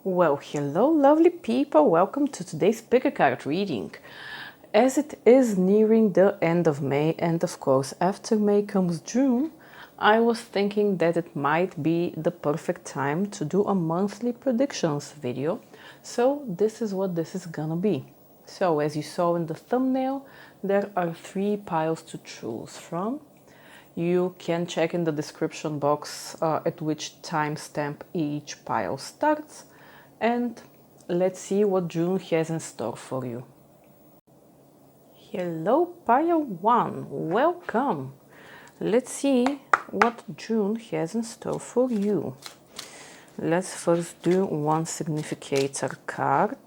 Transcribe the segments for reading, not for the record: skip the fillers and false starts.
Well, hello lovely people, welcome to today's pick a card reading. As it is nearing the end of May and of course after May comes June, I was thinking that it might be the perfect time to do a monthly predictions video. So this is what this is gonna be. So as you saw in the thumbnail, there are 3 piles to choose from. You can check in the description box at which timestamp each pile starts. And let's see what June has in store for you. Hello pile 1, welcome! Let's see what June has in store for you. Let's first do one significator card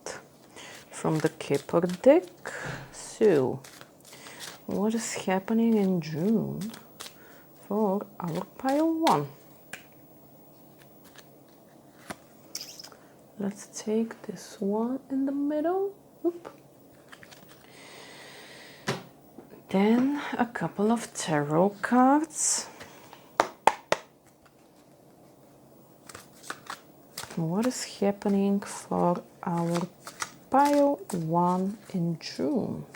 from the Kipper deck. So, what is happening in June for our pile 1? Let's take this one in the middle. Oop. Then a couple of tarot cards. What is happening for our pile 1 in June?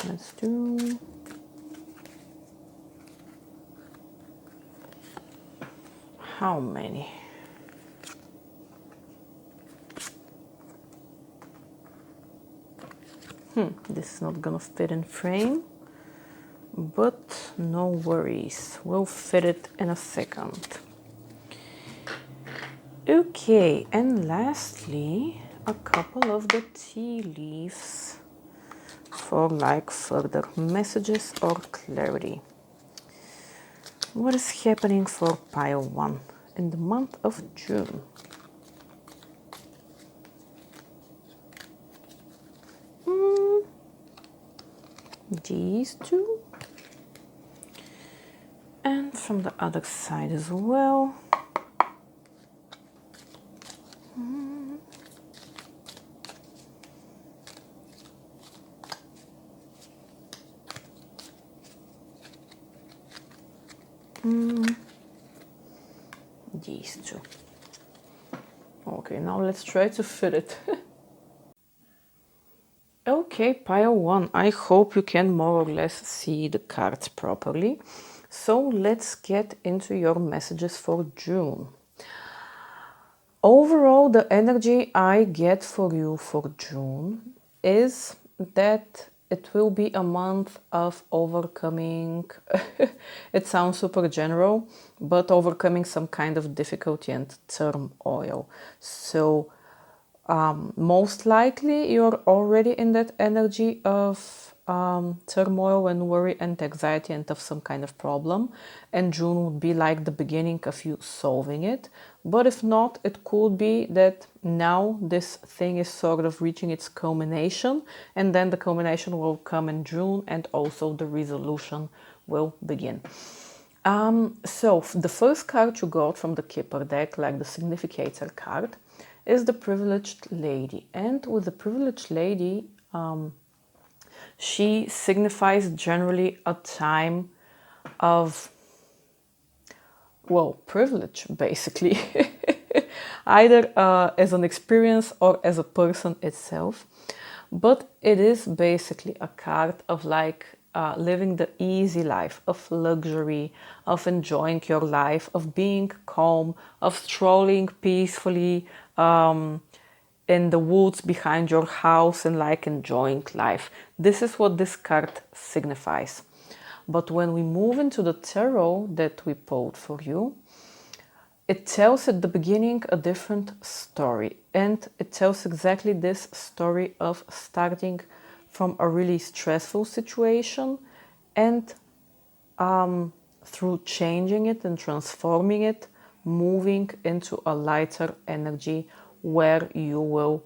Let's do how many? This is not gonna fit in frame, but no worries, we'll fit it in a second. Okay, and lastly, a couple of the tea leaves for like further messages or clarity. What is happening for pile 1 in the month of June? These two. And from the other side as well. These two. Okay, now let's try to fit it. Okay, pile 1, I hope you can more or less see the cards properly. So let's get into your messages for June. Overall, the energy I get for you for June is that it will be a month of overcoming, it sounds super general, but overcoming some kind of difficulty and turmoil. So most likely you're already in that energy of turmoil and worry and anxiety and of some kind of problem, and June would be like the beginning of you solving it. But if not, it could be that now this thing is sort of reaching its culmination, and then the culmination will come in June and also the resolution will begin. So the first card you got from the Kipper deck, like the significator card, is the privileged lady. And with the privileged lady, she signifies generally a time of, well, privilege, basically. Either as an experience or as a person itself. But it is basically a card of like living the easy life, of luxury, of enjoying your life, of being calm, of strolling peacefully in the woods behind your house and like enjoying life. This is what this card signifies. But when we move into the tarot that we pulled for you, it tells at the beginning a different story. And it tells exactly this story of starting from a really stressful situation and through changing it and transforming it, moving into a lighter energy where you will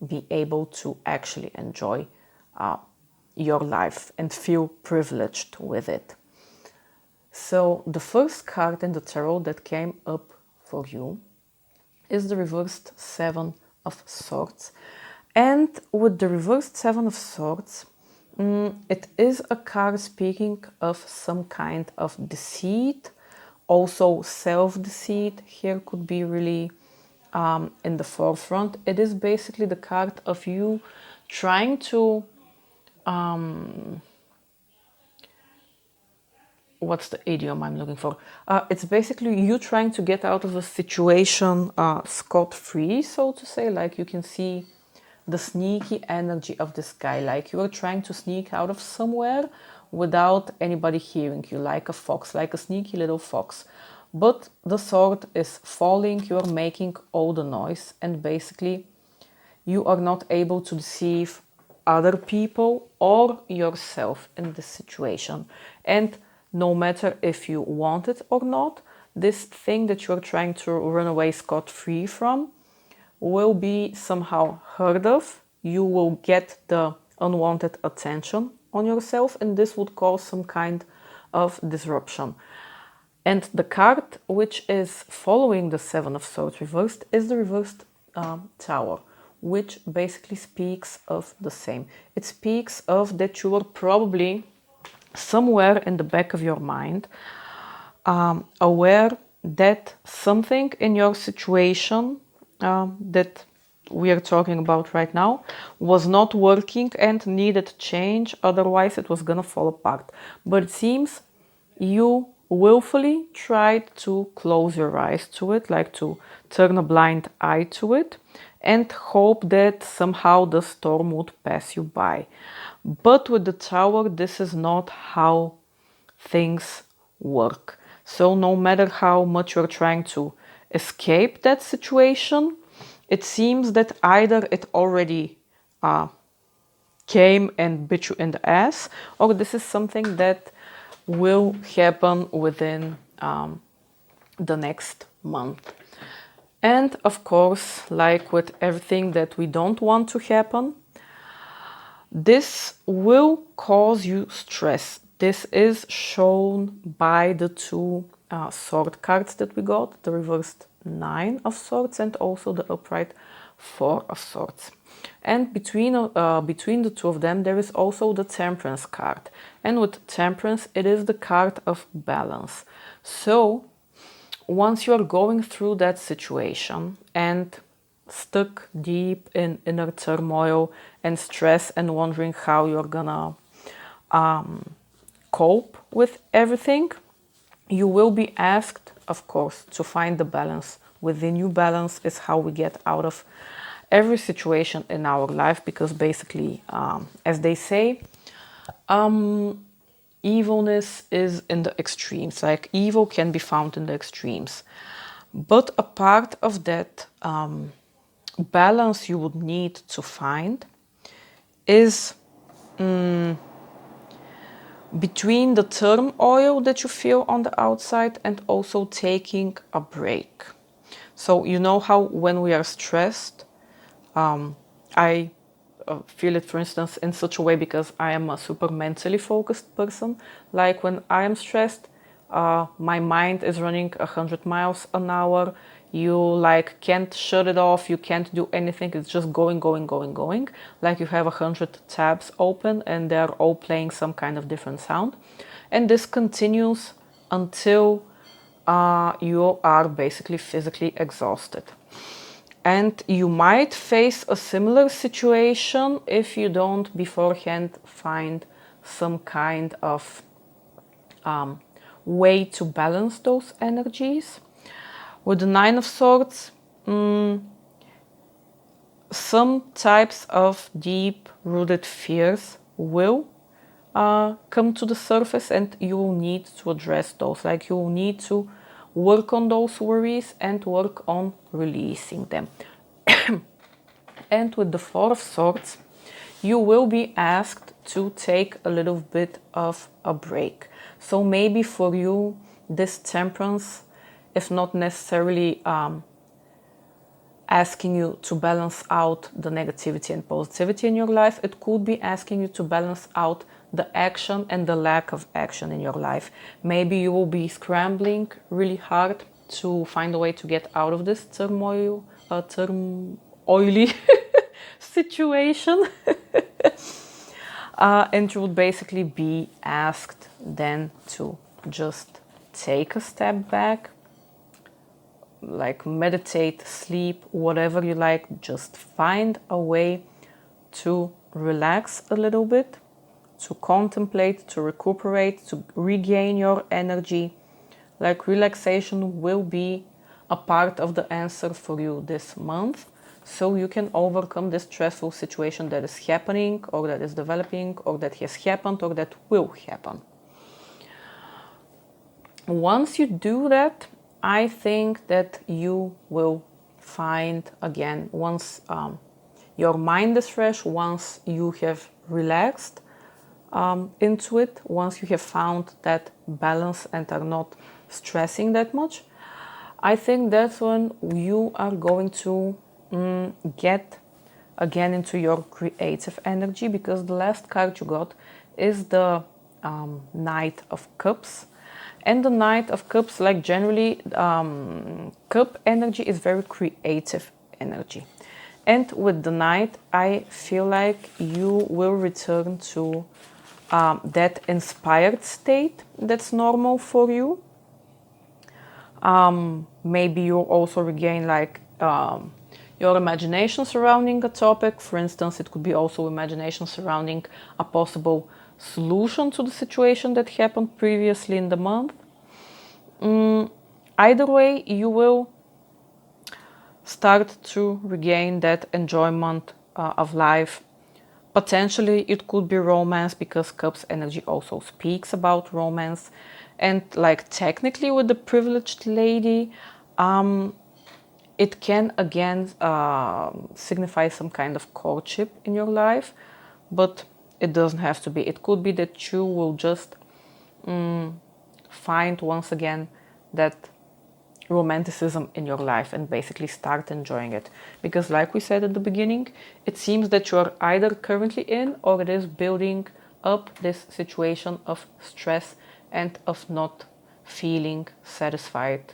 be able to actually enjoy your life and feel privileged with it. So the first card in the tarot that came up for you is the reversed 7 of Swords. And with the reversed 7 of Swords, It is a card speaking of some kind of deceit. Also, self-deceit here could be really in the forefront. It is basically the card of you trying to what's the idiom I'm looking for? It's basically you trying to get out of a situation scot-free, so to say. Like you can see the sneaky energy of this guy. Like you are trying to sneak out of somewhere without anybody hearing you, like a fox, like a sneaky little fox. But the sword is falling, you are making all the noise, and basically you are not able to deceive other people or yourself in this situation. And no matter if you want it or not, this thing that you're trying to run away scot-free from will be somehow heard of. You will get the unwanted attention on yourself, and this would cause some kind of disruption. And the card which is following the Seven of Swords reversed is the reversed Tower, which basically speaks of the same. It speaks of that you were probably somewhere in the back of your mind aware that something in your situation that we are talking about right now was not working and needed change, otherwise it was gonna fall apart. But it seems you willfully tried to close your eyes to it, like to turn a blind eye to it, and hope that somehow the storm would pass you by. But with the Tower, this is not how things work. So no matter how much you're trying to escape that situation, it seems that either it already came and bit you in the ass, or this is something that will happen within the next month. And of course, like with everything that we don't want to happen, this will cause you stress. This is shown by the two sword cards that we got, the reversed Nine of Swords and also the upright Four of Swords. And between the two of them, there is also the Temperance card. And with Temperance, it is the card of balance. So once you are going through that situation and stuck deep in inner turmoil and stress and wondering how you're gonna cope with everything, you will be asked, of course, to find the balance within you. Balance is how we get out of every situation in our life, because basically, as they say, evilness is in the extremes. Like evil can be found in the extremes. But a part of that balance you would need to find is between the turmoil that you feel on the outside and also taking a break. So you know how when we are stressed, I feel it, for instance, in such a way because I am a super mentally focused person. Like when I am stressed, my mind is running 100 miles an hour. You like can't shut it off. You can't do anything. It's just going, going, going, going. Like you have 100 tabs open and they're all playing some kind of different sound. And this continues until you are basically physically exhausted. And you might face a similar situation if you don't beforehand find some kind of way to balance those energies. With the Nine of Swords, some types of deep-rooted fears will come to the surface, and you will need to address those. Like you will need to work on those worries and work on releasing them. And with the Four of Swords, you will be asked to take a little bit of a break. So maybe for you, this Temperance, if not necessarily asking you to balance out the negativity and positivity in your life, it could be asking you to balance out the action and the lack of action in your life. Maybe you will be scrambling really hard to find a way to get out of this turmoily situation. And you would basically be asked then to just take a step back, like meditate, sleep, whatever you like. Just find a way to relax a little bit, to contemplate, to recuperate, to regain your energy. Like relaxation will be a part of the answer for you this month, so you can overcome this stressful situation that is happening, or that is developing, or that has happened, or that will happen. Once you do that, I think that you will find again, once your mind is fresh, once you have relaxed into it, once you have found that balance and are not stressing that much, I think that's when you are going to get again into your creative energy, because the last card you got is the Knight of Cups. And the Knight of Cups, like generally, cup energy is very creative energy. And with the Knight, I feel like you will return to that inspired state that's normal for you. Maybe you'll also regain like your imagination surrounding a topic. For instance, it could be also imagination surrounding a possible solution to the situation that happened previously in the month. Either way, you will start to regain that enjoyment of life. Potentially it could be romance, because Cups energy also speaks about romance. And like technically with the privileged lady, it can again signify some kind of courtship in your life, but it doesn't have to be. It could be that you will just find once again that romanticism in your life and basically start enjoying it. Because like we said at the beginning, it seems that you're either currently in, or it is building up this situation of stress and of not feeling satisfied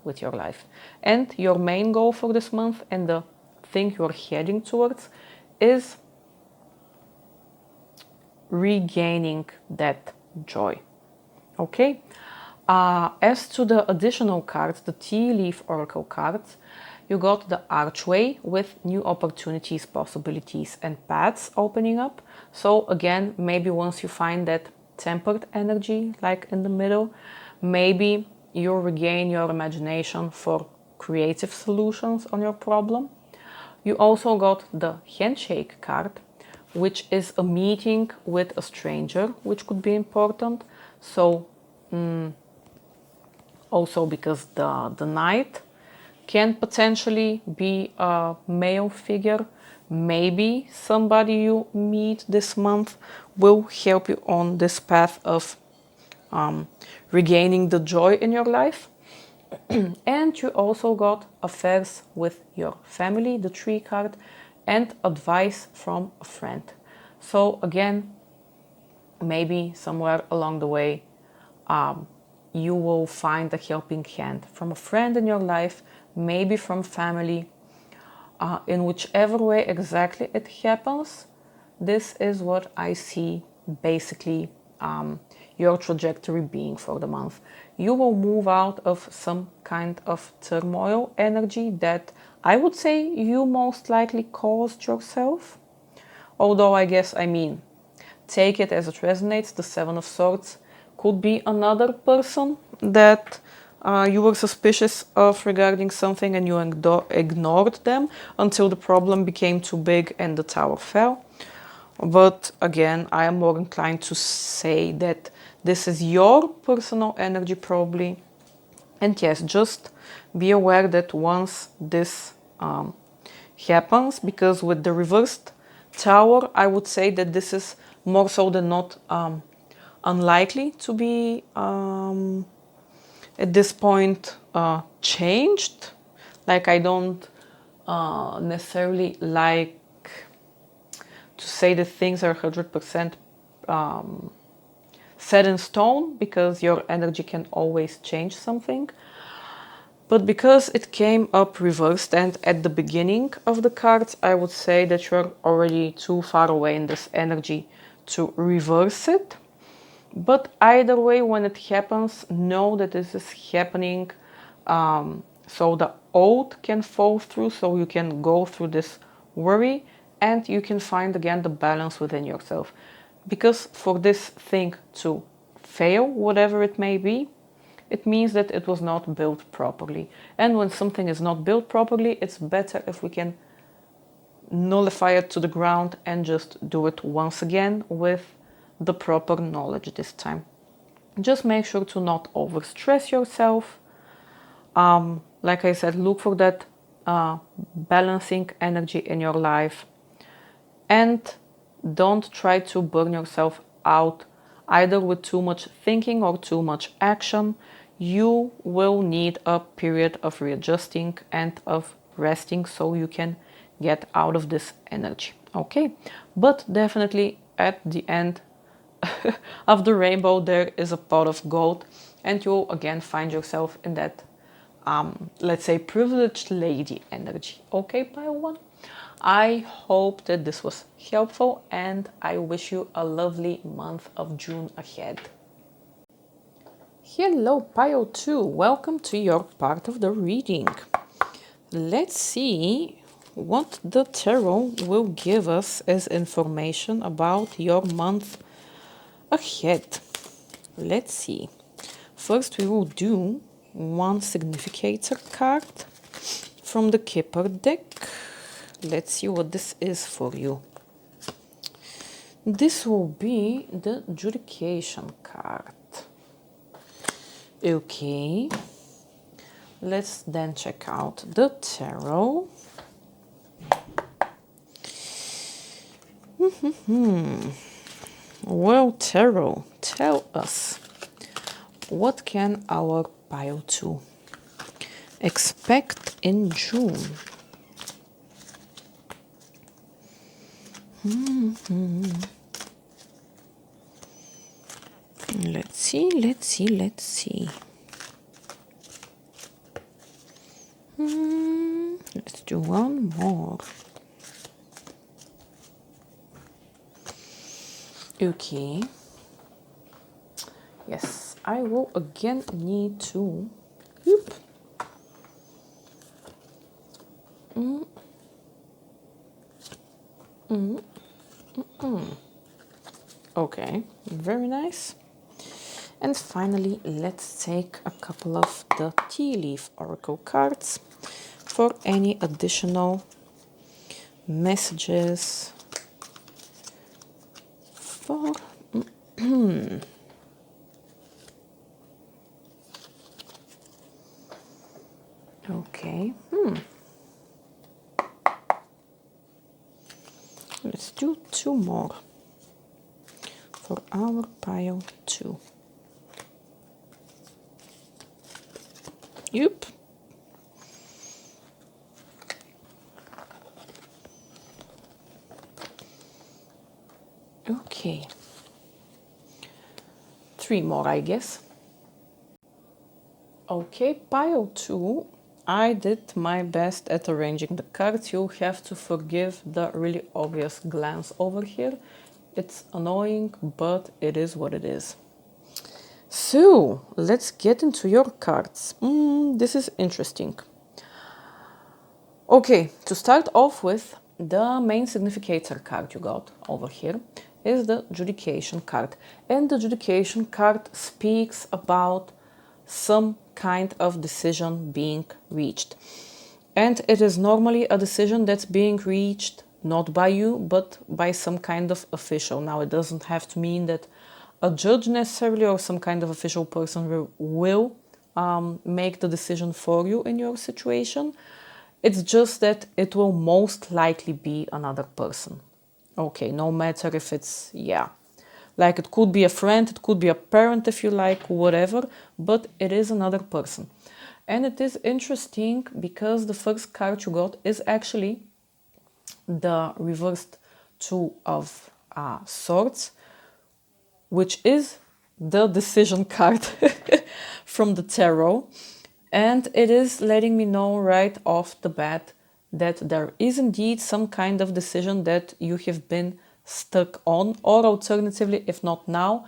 with your life. And your main goal for this month, and the thing you're heading towards, is regaining that joy. Okay? As to the additional cards, the Tea Leaf Oracle cards, you got the Archway with new opportunities, possibilities, and paths opening up. So again, maybe once you find that tempered energy, like in the middle, maybe you'll regain your imagination for creative solutions on your problem. You also got the Handshake card, which is a meeting with a stranger, which could be important. So also because the Knight can potentially be a male figure. Maybe somebody you meet this month will help you on this path of regaining the joy in your life. And you also got affairs with your family, the Tree card, and advice from a friend. So again, maybe somewhere along the way, you will find a helping hand from a friend in your life, maybe from family. In whichever way exactly it happens, this is what I see basically your trajectory being for the month. You will move out of some kind of turmoil energy that I would say you most likely caused yourself. Although I guess, take it as it resonates. The Seven of Swords could be another person that you were suspicious of regarding something, and you ignored them until the problem became too big and the tower fell. But again, I am more inclined to say that this is your personal energy probably. And yes, just be aware that once this happens, because with the reversed tower, I would say that this is more so than not unlikely to be at this point changed. Like, I don't necessarily like to say that things are 100% set in stone, because your energy can always change something. But because it came up reversed and at the beginning of the cards, I would say that you're already too far away in this energy to reverse it. But either way, when it happens, know that this is happening so the oath can fall through, so you can go through this worry and you can find again the balance within yourself. Because for this thing to fail, whatever it may be, it means that it was not built properly. And when something is not built properly, it's better if we can nullify it to the ground and just do it once again with the proper knowledge this time. Just make sure to not overstress yourself. Like I said, look for that balancing energy in your life. And don't try to burn yourself out either with too much thinking or too much action. You will need a period of readjusting and of resting so you can get out of this energy. Okay, but definitely at the end of the rainbow there is a pot of gold, and you'll again find yourself in that let's say privileged lady energy. Okay, pile one, I hope that this was helpful and I wish you a lovely month of June ahead. Hello pile 2, welcome to your part of the reading. Let's see what the tarot will give us as information about your month ahead. Let's see. First we will do one significator card from the Kipper deck. Let's see what this is for you. This will be the Judication card. Okay, let's then check out the tarot. Well, tarot, tell us, what can our pile 2 expect in June? Let's see. Let's do one more. Okay. Yes, I will again need to... Okay, very nice. And finally, let's take a couple of the Tea Leaf Oracle cards for any additional messages for... Okay. Let's do 2 more for our pile 2. Yep. Okay. 3 more, I guess. Okay, pile 2. I did my best at arranging the cards. You'll have to forgive the really obvious glance over here. It's annoying, but it is what it is. So, let's get into your cards. This is interesting. Okay, to start off with, the main significator card you got over here is the Judication card. And the Judication card speaks about some kind of decision being reached. And it is normally a decision that's being reached not by you, but by some kind of official. Now, it doesn't have to mean that a judge necessarily or some kind of official person will make the decision for you in your situation. It's just that it will most likely be another person. Okay, no matter if it's, like it could be a friend, it could be a parent if you like, whatever, but it is another person. And it is interesting because the first card you got is actually the reversed Two of Swords, which is the decision card from the tarot. And it is letting me know right off the bat that there is indeed some kind of decision that you have been stuck on, or alternatively, if not now,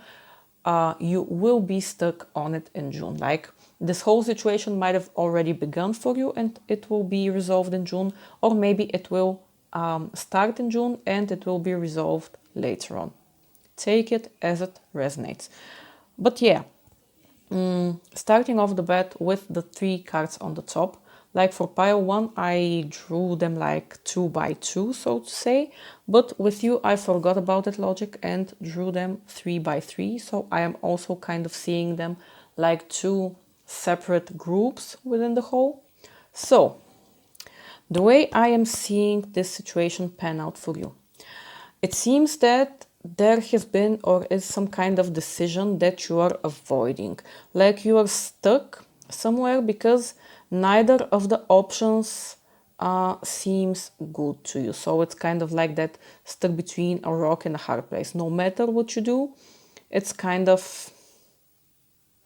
you will be stuck on it in June. Like this whole situation might have already begun for you and it will be resolved in June, or maybe it will start in June and it will be resolved later on. Take it as it resonates. But yeah, starting off the bat with the 3 cards on the top. Like for pile 1, I drew them like 2 by 2, so to say. But with you, I forgot about that logic and drew them 3 by 3. So I am also kind of seeing them like 2 separate groups within the whole. So the way I am seeing this situation pan out for you, it seems that there has been or is some kind of decision that you are avoiding. Like you are stuck somewhere because neither of the options seems good to you. So it's kind of like that, stuck between a rock and a hard place. No matter what you do, it's kind of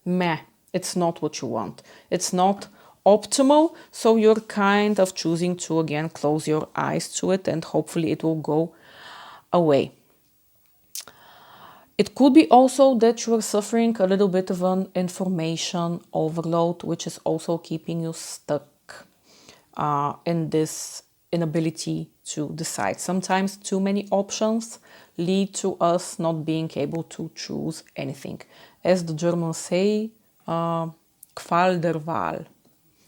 meh. It's not what you want. It's not optimal. So you're kind of choosing to, again, close your eyes to it and hopefully it will go away. It could be also that you are suffering a little bit of an information overload, which is also keeping you stuck in this inability to decide. Sometimes too many options lead to us not being able to choose anything. As the Germans say, Qual der Wahl.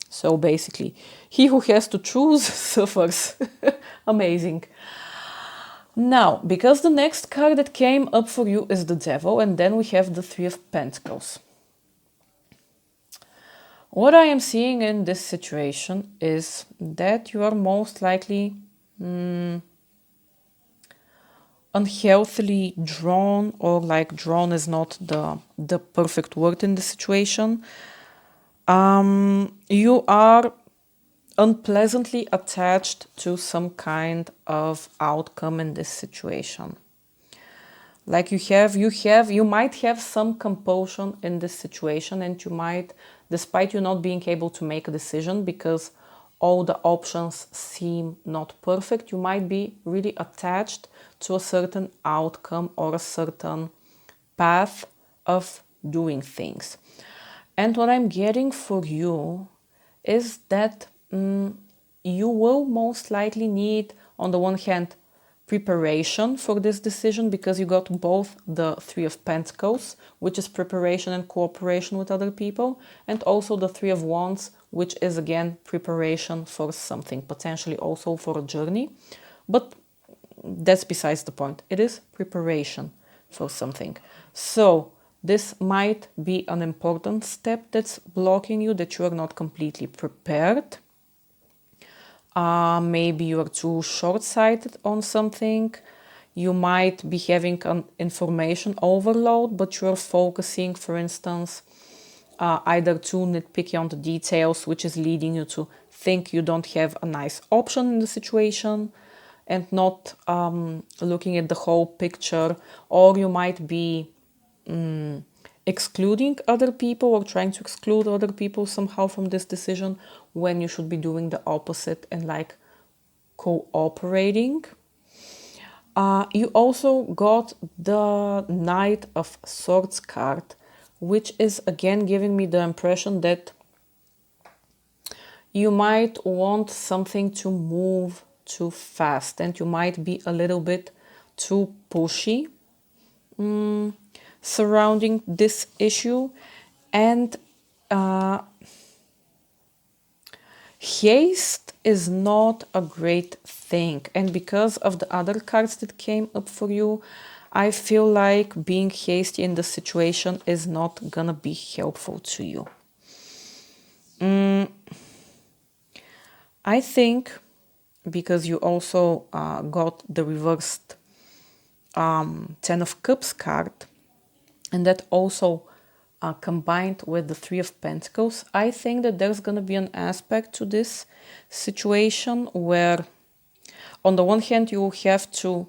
So basically, he who has to choose suffers. Amazing. Now, because the next card that came up for you is the Devil, and then we have the 3 of Pentacles. What I am seeing in this situation is that you are most likely unhealthily drawn, or like drawn is not the perfect word in the situation. You are unpleasantly attached to some kind of outcome in this situation. Like you might have some compulsion in this situation, and you might, despite you not being able to make a decision because all the options seem not perfect, you might be really attached to a certain outcome or a certain path of doing things. And what I'm getting for you is that you will most likely need, on the one hand, preparation for this decision, because you got both the 3 of Pentacles, which is preparation and cooperation with other people, and also the 3 of Wands, which is again preparation for something, potentially also for a journey. But that's besides the point. It is preparation for something. So this might be an important step that's blocking you, that you are not completely prepared. Maybe you are too short-sighted on something. You might be having an information overload, but you're focusing, for instance, either too nitpicky on the details, which is leading you to think you don't have a nice option in the situation, and not looking at the whole picture. Or you might be excluding other people, or trying to exclude other people somehow from this decision, when you should be doing the opposite and like cooperating. You also got the Knight of Swords card, which is again giving me the impression that you might want something to move too fast, and you might be a little bit too pushy surrounding this issue. And haste is not a great thing, and because of the other cards that came up for you, I feel like being hasty in the situation is not gonna be helpful to you. I think because you also got the reversed 10 of Cups card, and that also combined with the 3 of Pentacles, I think that there's going to be an aspect to this situation where, on the one hand, you will have to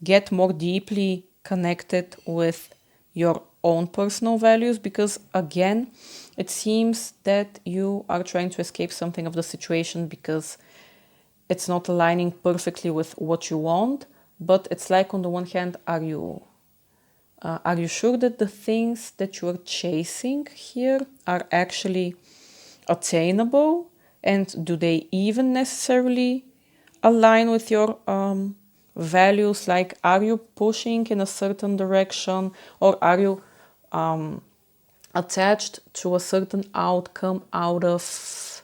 get more deeply connected with your own personal values, because again, it seems that you are trying to escape something of the situation because it's not aligning perfectly with what you want. but it's like on the one hand, are you sure that the things that you're chasing here are actually attainable, and do they even necessarily align with your values? Like, are you pushing in a certain direction, or are you attached to a certain outcome out of,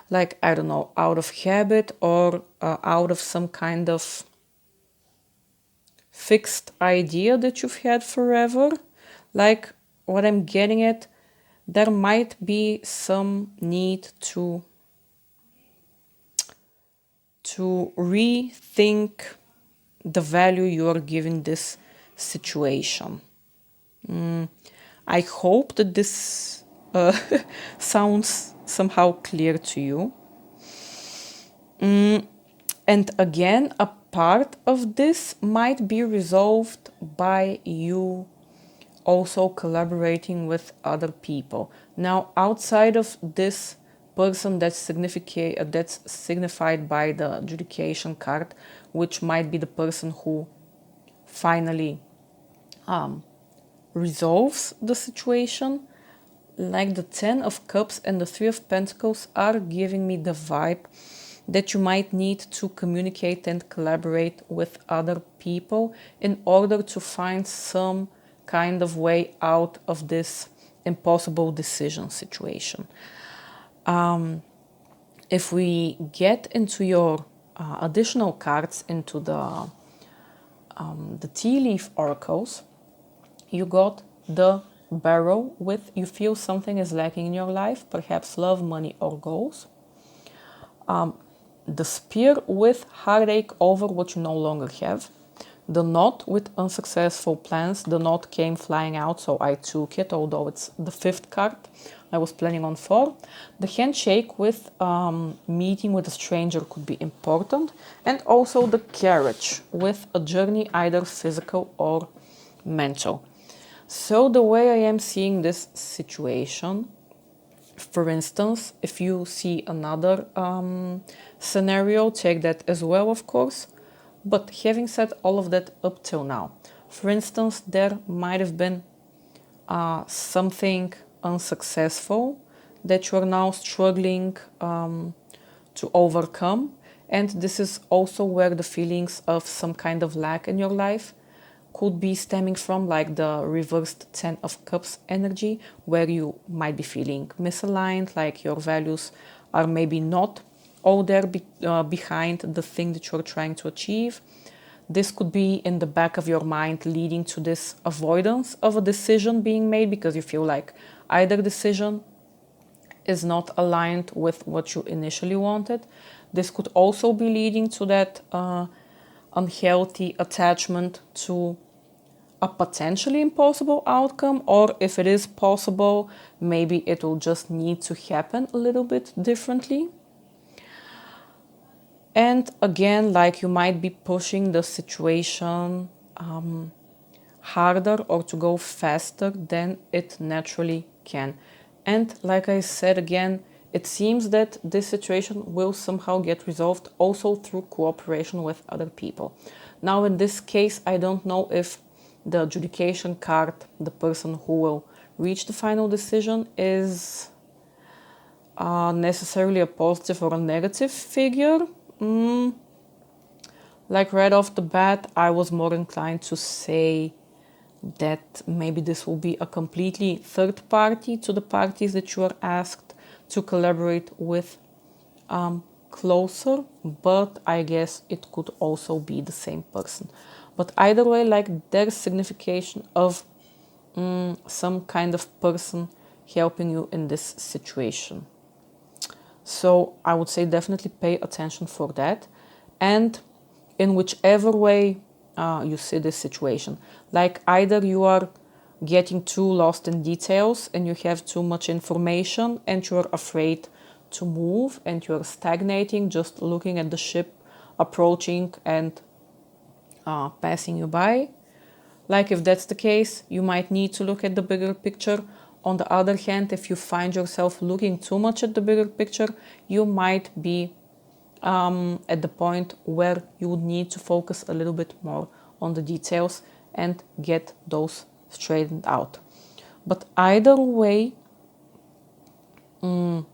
like, I don't know, out of habit, or out of some kind of fixed idea that you've had forever? Like, what I'm getting at, there might be some need to rethink the value you are giving this situation. I hope that this sounds somehow clear to you. And again, a part of this might be resolved by you also collaborating with other people. Now, outside of this person that's signified by the adjudication card, which might be the person who finally resolves the situation, like the 10 of Cups and the 3 of Pentacles are giving me the vibe that you might need to communicate and collaborate with other people in order to find some kind of way out of this impossible decision situation. If we get into your additional cards, into the tea leaf oracles, you got the Barrow with you feel something is lacking in your life, perhaps love, money, or goals. The Spear with heartache over what you no longer have. The Knot with unsuccessful plans. The Knot came flying out, so I took it, although it's the 5th card. I was planning on 4. The Handshake with meeting with a stranger could be important. And also the Carriage with a journey, either physical or mental. So the way I am seeing this situation, for instance, if you see another scenario, take that as well, of course. But having said all of that up till now, for instance, there might have been something unsuccessful that you are now struggling to overcome. And this is also where the feelings of some kind of lack in your life could be stemming from, like the reversed 10 of Cups energy, where you might be feeling misaligned, like your values are maybe not all there behind the thing that you're trying to achieve. This could be in the back of your mind, leading to this avoidance of a decision being made because you feel like either decision is not aligned with what you initially wanted. This could also be leading to that unhealthy attachment to a potentially impossible outcome, or if it is possible, maybe it will just need to happen a little bit differently. And again, like you might be pushing the situation harder or to go faster than it naturally can. And like I said again, it seems that this situation will somehow get resolved also through cooperation with other people. Now, in this case, I don't know if the adjudication card, the person who will reach the final decision, is necessarily a positive or a negative figure. Like right off the bat, I was more inclined to say that maybe this will be a completely third party to the parties that you are asked to collaborate with closer, but I guess it could also be the same person. But either way, like there's signification of some kind of person helping you in this situation. So I would say definitely pay attention for that. And in whichever way you see this situation, like either you are getting too lost in details and you have too much information and you're afraid to move and you're stagnating, just looking at the ship approaching and passing you by. Like if that's the case, you might need to look at the bigger picture. On the other hand, if you find yourself looking too much at the bigger picture, you might be at the point where you would need to focus a little bit more on the details and get those straightened out. But either way, I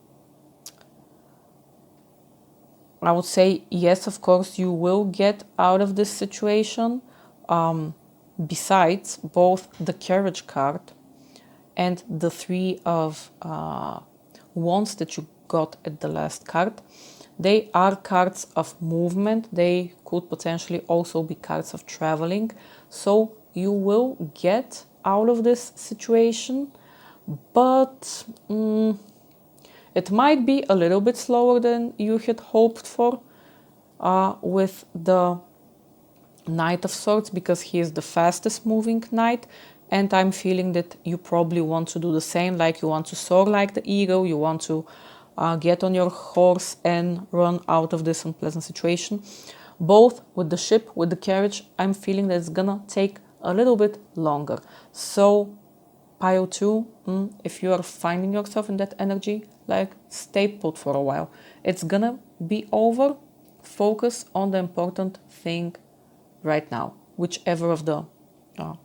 would say yes, of course, you will get out of this situation. Besides both the Courage card and the Three of Wands that you got at the last card, they are cards of movement. They could potentially also be cards of traveling. So you will get out of this situation, but it might be a little bit slower than you had hoped for with the Knight of Swords, because he is the fastest moving knight, and I'm feeling that you probably want to do the same, like you want to soar like the eagle, you want to get on your horse and run out of this unpleasant situation. Both with the ship, with the carriage, I'm feeling that it's gonna take a little bit longer. So pile 2, if you are finding yourself in that energy, like, stay put for a while. It's gonna be over. Focus on the important thing right now, whichever of the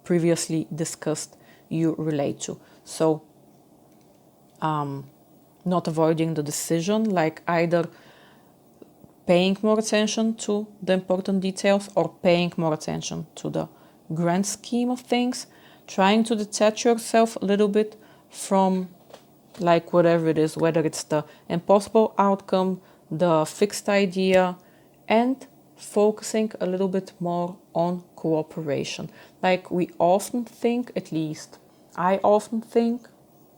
previously discussed you relate to. So not avoiding the decision, like either paying more attention to the important details or paying more attention to the grand scheme of things, trying to detach yourself a little bit from, like, whatever it is, whether it's the impossible outcome, the fixed idea, and focusing a little bit more on cooperation. Like we often think, at least I often think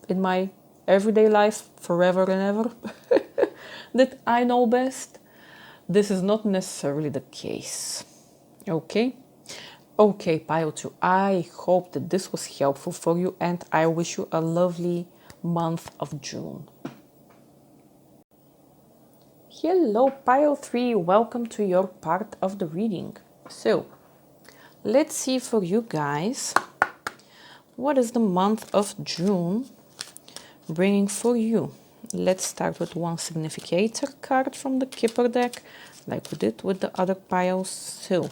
in my everyday life, forever and ever, that I know best. This is not necessarily the case. Okay, pile 2, I hope that this was helpful for you, and I wish you a lovely month of June. Hello, pile 3, welcome to your part of the reading. So, let's see for you guys, what is the month of June bringing for you? Let's start with one significator card from the Kipper deck, like we did with the other piles. So,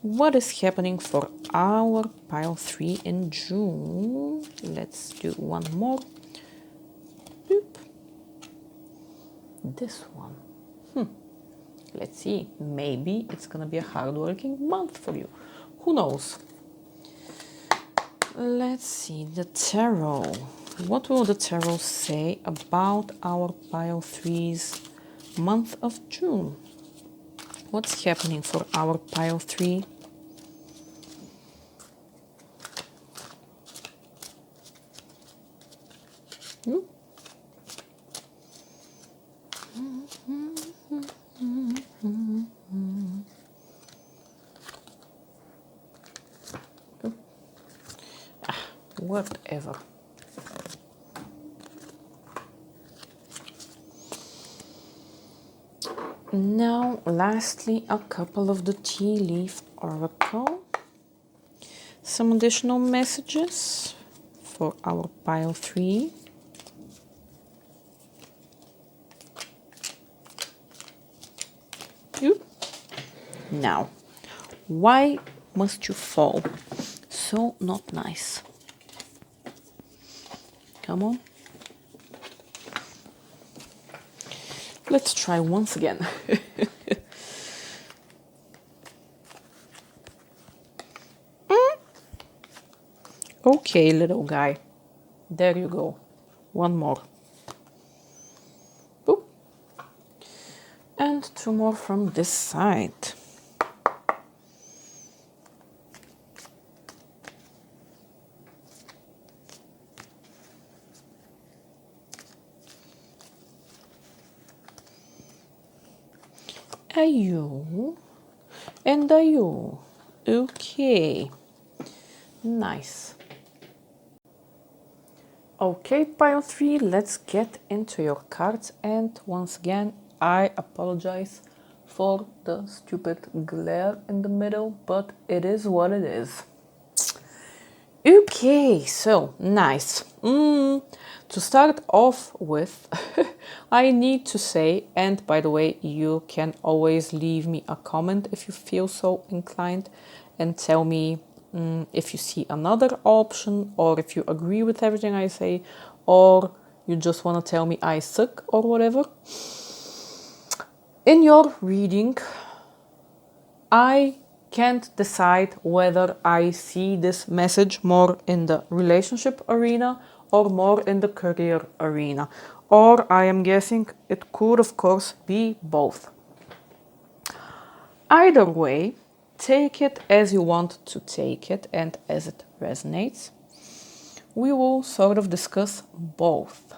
what is happening for our pile 3 in June? Let's do one more. Boop. This one. Let's see. Maybe it's gonna be a hardworking month for you. Who knows? Let's see. The tarot. What will the tarot say about our pile 3's month of June? What's happening for our pile 3? Whatever. Now, lastly, a couple of the tea leaf oracle. Some additional messages for our pile 3. Now, why must you fall? So not nice. Come on. Let's try once again. Okay, little guy. There you go. One more. Boop. And two more from this side. Are you? And are you? Okay. Nice. Okay, pile 3, let's get into your cards. And once again, I apologize for the stupid glare in the middle, but it is what it is. Okay, so nice. To start off with, I need to say, and by the way, you can always leave me a comment if you feel so inclined and tell me if you see another option, or if you agree with everything I say, or you just want to tell me I suck or whatever. In your reading, I can't decide whether I see this message more in the relationship arena or more in the career arena. Or I am guessing it could, of course, be both. Either way, take it as you want to take it and as it resonates. We will sort of discuss both.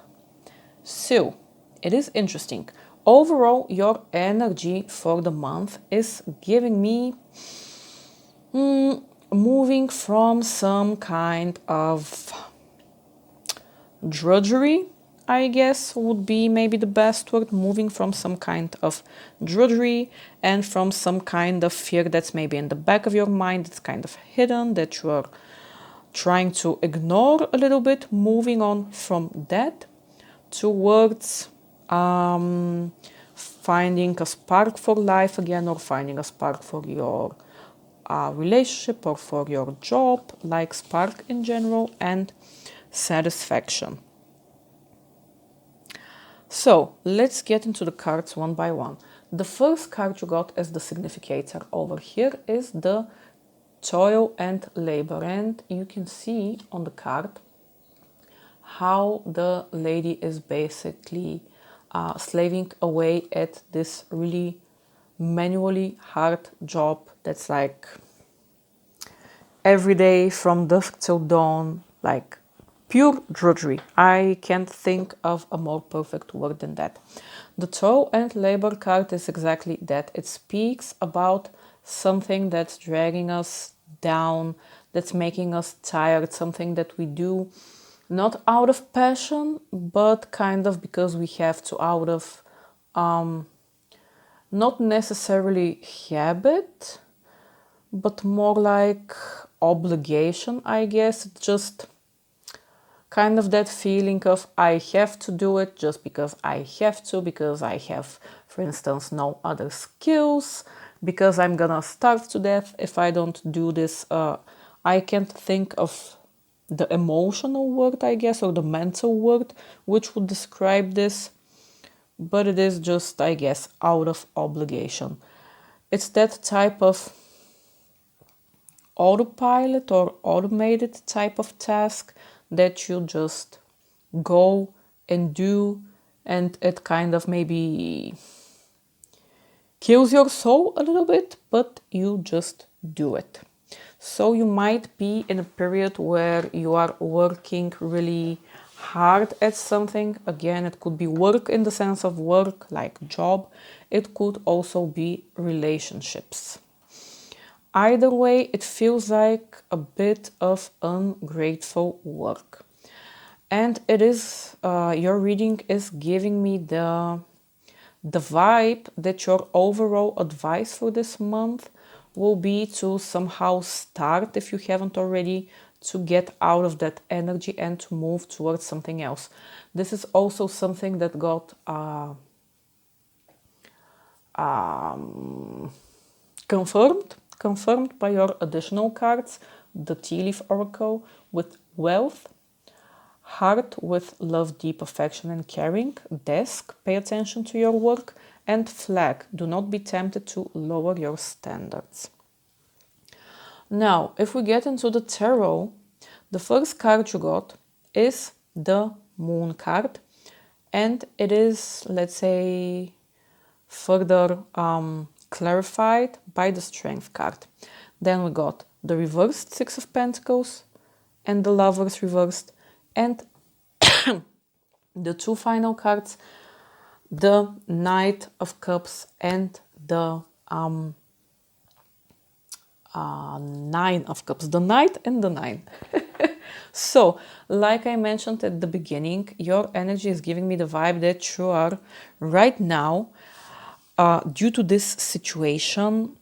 So, it is interesting. Overall, your energy for the month is giving me moving from some kind of drudgery, I guess would be maybe the best word. Moving from some kind of drudgery and from some kind of fear that's maybe in the back of your mind, it's kind of hidden, that you are trying to ignore a little bit. Moving on from that towards finding a spark for life again, or finding a spark for your relationship or for your job, like spark in general, and satisfaction. So let's get into the cards one by one. The first card you got as the significator over here is the toil and labor, and you can see on the card how the lady is basically slaving away at this really manually hard job that's like every day from dusk till dawn, like pure drudgery. I can't think of a more perfect word than that. The toil and labor card is exactly that. It speaks about something that's dragging us down, that's making us tired, something that we do not out of passion, but kind of because we have to, out of not necessarily habit, but more like obligation, I guess. It's just kind of that feeling of I have to do it just because I have to, because I have, for instance, no other skills, because I'm gonna starve to death if I don't do this. I can't think of the emotional word, I guess, or the mental word which would describe this, but it is just, I guess, out of obligation. It's that type of autopilot or automated type of task that you just go and do, and it kind of maybe kills your soul a little bit, but you just do it. So you might be in a period where you are working really hard at something. Again, it could be work in the sense of work, like job. It could also be relationships. Either way, it feels like a bit of ungrateful work. And it is, your reading is giving me the vibe that your overall advice for this month will be to somehow start, if you haven't already, to get out of that energy and to move towards something else. This is also something that got confirmed by your additional cards, the Tea Leaf Oracle with wealth, heart with love, deep affection and caring, desk, pay attention to your work, and flag, do not be tempted to lower your standards. Now, if we get into the tarot, the first card you got is the Moon card, and it is, let's say, further clarified by the Strength card. Then we got the reversed Six of Pentacles and the Lovers reversed, and the two final cards, the Knight of Cups and the Nine of Cups. The Knight and the Nine. So, like I mentioned at the beginning, your energy is giving me the vibe that you are right now, due to this situation,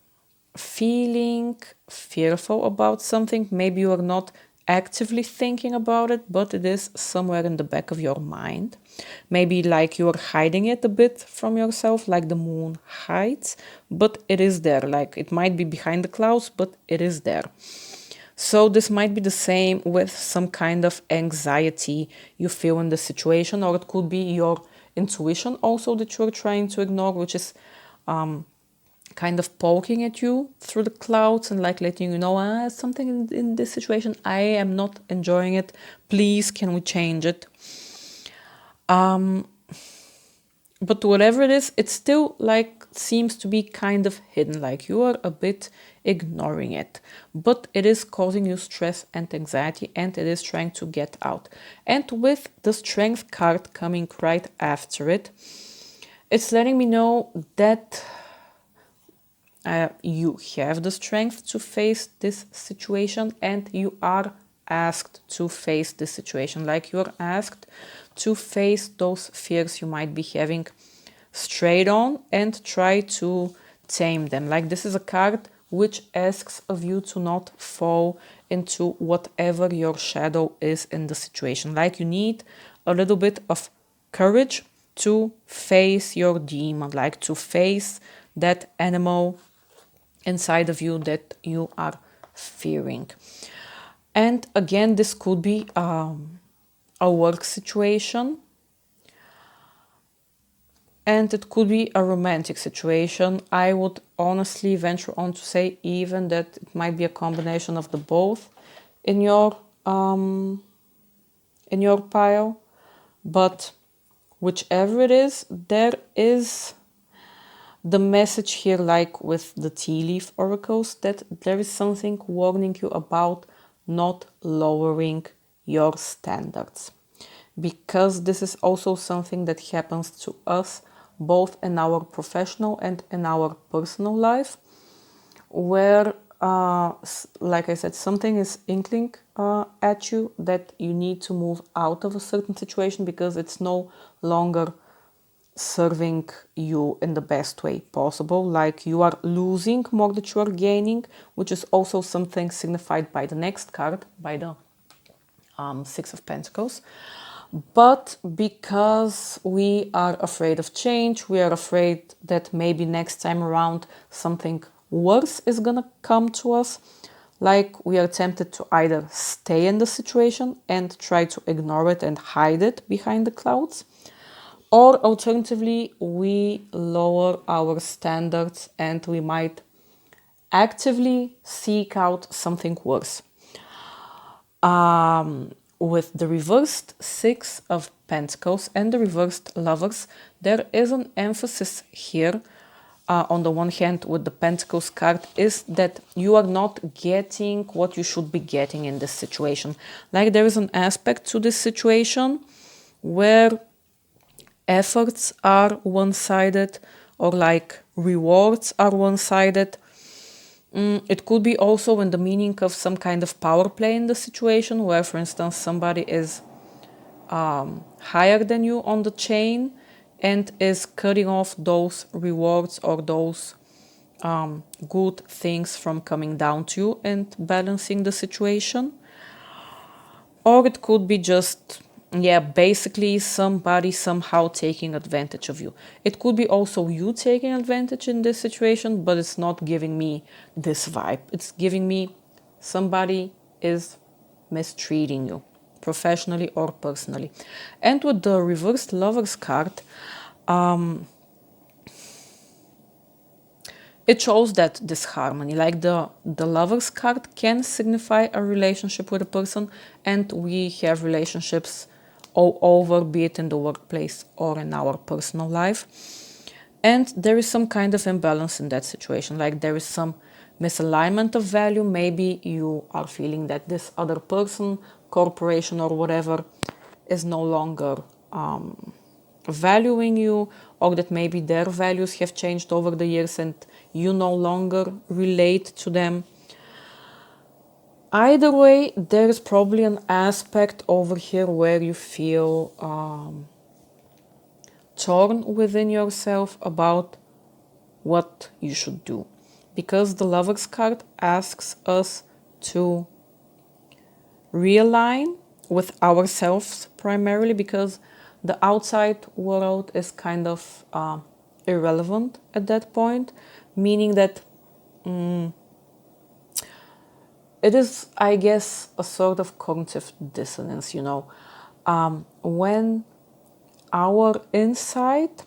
feeling fearful about something. Maybe you are not actively thinking about it, but it is somewhere in the back of your mind. Maybe like you're hiding it a bit from yourself, like the moon hides, but it is there. Like it might be behind the clouds, but it is there. So this might be the same with some kind of anxiety you feel in the situation, or it could be your intuition also that you're trying to ignore, which is kind of poking at you through the clouds and like letting you know, something in this situation, I am not enjoying it. Please, can we change it? But whatever it is, it still like seems to be kind of hidden, like you are a bit ignoring it, but it is causing you stress and anxiety, and it is trying to get out. And with the Strength card coming right after it, it's letting me know that you have the strength to face this situation, and you are asked to face this situation. Like you're asked to face those fears you might be having straight on and try to tame them. Like this is a card which asks of you to not fall into whatever your shadow is in the situation. Like you need a little bit of courage to face your demon, like to face that animal inside of you that you are fearing. And again, this could be a work situation, and it could be a romantic situation. I would honestly venture on to say even that it might be a combination of the both in your pile. But whichever it is, there is the message here, like with the tea leaf oracles, that there is something warning you about not lowering your standards. Because this is also something that happens to us both in our professional and in our personal life, where, like I said, something is inkling at you that you need to move out of a certain situation because it's no longer serving you in the best way possible. Like you are losing more that you are gaining, which is also something signified by the next card, by the Six of Pentacles. But because we are afraid of change, we are afraid that maybe next time around something worse is gonna come to us. Like we are tempted to either stay in the situation and try to ignore it and hide it behind the clouds, or alternatively, we lower our standards and we might actively seek out something worse. With the reversed Six of Pentacles and the reversed Lovers, there is an emphasis here. On the one hand, with the Pentacles card, is that you are not getting what you should be getting in this situation. Like there is an aspect to this situation where efforts are one-sided, or like rewards are one-sided. It could be also in the meaning of some kind of power play in the situation, where, for instance, somebody is higher than you on the chain and is cutting off those rewards or those good things from coming down to you and balancing the situation. Or it could be just, basically somebody somehow taking advantage of you. It could be also you taking advantage in this situation, but it's not giving me this vibe. It's giving me somebody is mistreating you, professionally or personally. And with the reversed Lovers card, it shows that disharmony, like the Lovers card can signify a relationship with a person, and we have relationships all over, be it in the workplace or in our personal life. And there is some kind of imbalance in that situation, like there is some misalignment of value. Maybe you are feeling that this other person, corporation or whatever, is no longer valuing you, or that maybe their values have changed over the years and you no longer relate to them. Either way, there is probably an aspect over here where you feel torn within yourself about what you should do. Because the Lovers card asks us to realign with ourselves primarily, because the outside world is kind of irrelevant at that point, meaning that it is, I guess, a sort of cognitive dissonance, when our inside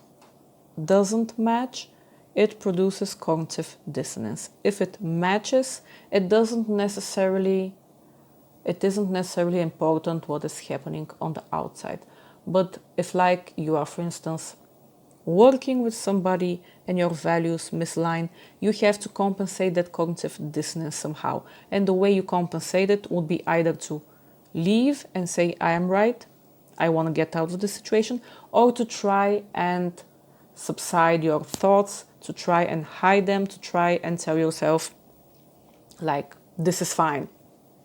doesn't match, it produces cognitive dissonance. If it matches, it isn't necessarily important what is happening on the outside. But if, like, you are, for instance, working with somebody and your values misalign, you have to compensate that cognitive dissonance somehow. And the way you compensate it would be either to leave and say, I am right, I want to get out of the situation, or to try and subside your thoughts, to try and hide them, to try and tell yourself, like, this is fine.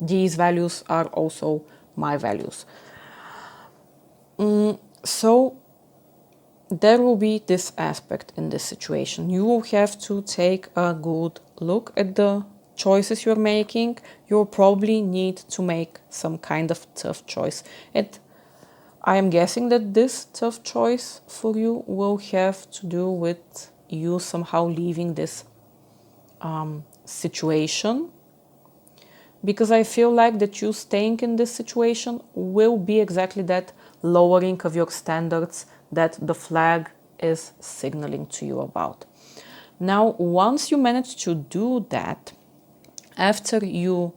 These values are also my values. So there will be this aspect in this situation. You will have to take a good look at the choices you're making. You'll probably need to make some kind of tough choice. And I am guessing that this tough choice for you will have to do with you somehow leaving this situation, because I feel like that you staying in this situation will be exactly that lowering of your standards that the flag is signaling to you about. Now, once you manage to do that, after you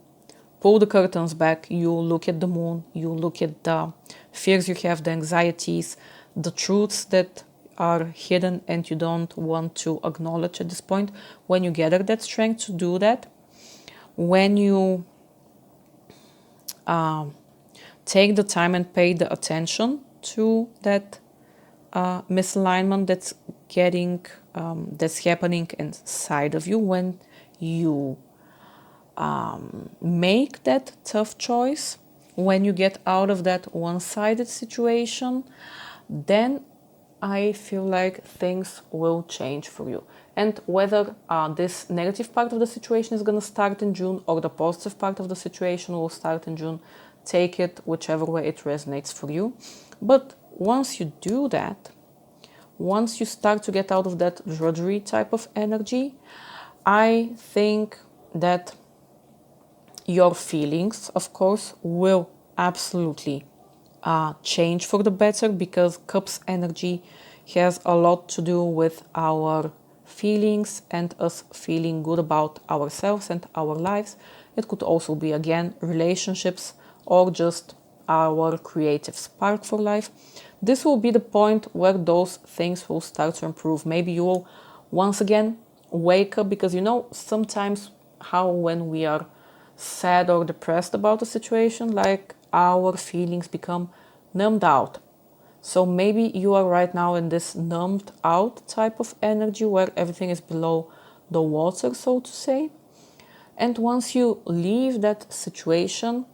pull the curtains back, you look at the moon, you look at the fears you have, the anxieties, the truths that are hidden and you don't want to acknowledge at this point. When you gather that strength to do that, when you take the time and pay the attention to that misalignment that's happening inside of you, when you make that tough choice, when you get out of that one-sided situation, then I feel like things will change for you. And whether this negative part of the situation is going to start in June or the positive part of the situation will start in June, take it whichever way it resonates for you. But once you do that, once you start to get out of that drudgery type of energy, I think that your feelings, of course, will absolutely change for the better, because Cups energy has a lot to do with our feelings and us feeling good about ourselves and our lives. It could also be, again, relationships or just our creative spark for life. This will be the point where those things will start to improve. Maybe you will once again wake up, because sometimes how when we are sad or depressed about a situation, like, our feelings become numbed out. So maybe you are right now in this numbed out type of energy where everything is below the water, so to say. And once you leave that situation,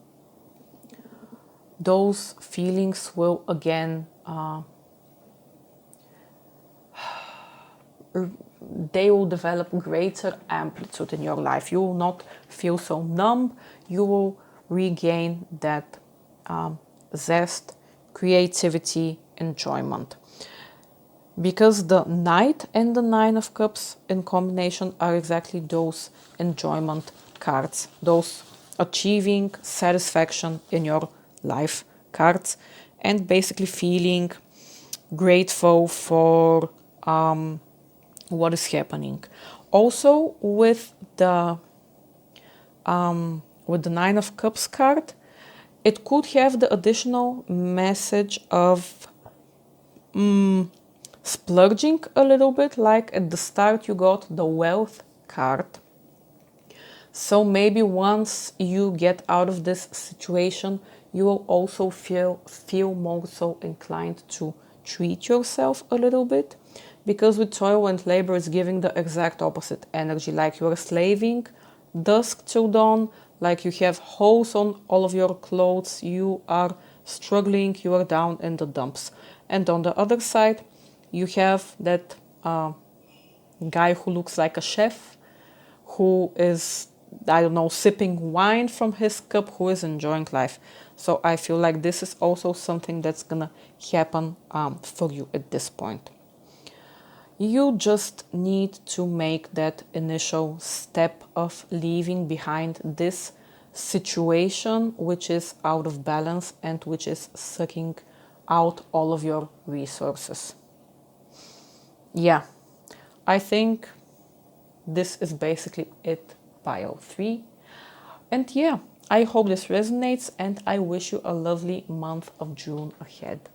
those feelings will again they will develop greater amplitude in your life. You will not feel so numb. You will regain that zest, creativity, enjoyment. Because the Knight and the Nine of Cups in combination are exactly those enjoyment cards, those achieving satisfaction in your life cards, and basically feeling grateful for what is happening. Also, with the Nine of Cups card, it could have the additional message of splurging a little bit, like at the start you got the Wealth card. So maybe once you get out of this situation, you will also feel more so inclined to treat yourself a little bit, because with toil and labor it's giving the exact opposite energy, like you're slaving dusk till dawn, like you have holes on all of your clothes, you are struggling, you are down in the dumps. And on the other side you have that guy who looks like a chef, who is I don't know, sipping wine from his cup, who is enjoying life. So I feel like this is also something that's gonna happen for you at this point. You just need to make that initial step of leaving behind this situation which is out of balance and which is sucking out all of your resources. Yeah, I think this is basically it, pile 3. And yeah, I hope this resonates, and I wish you a lovely month of June ahead.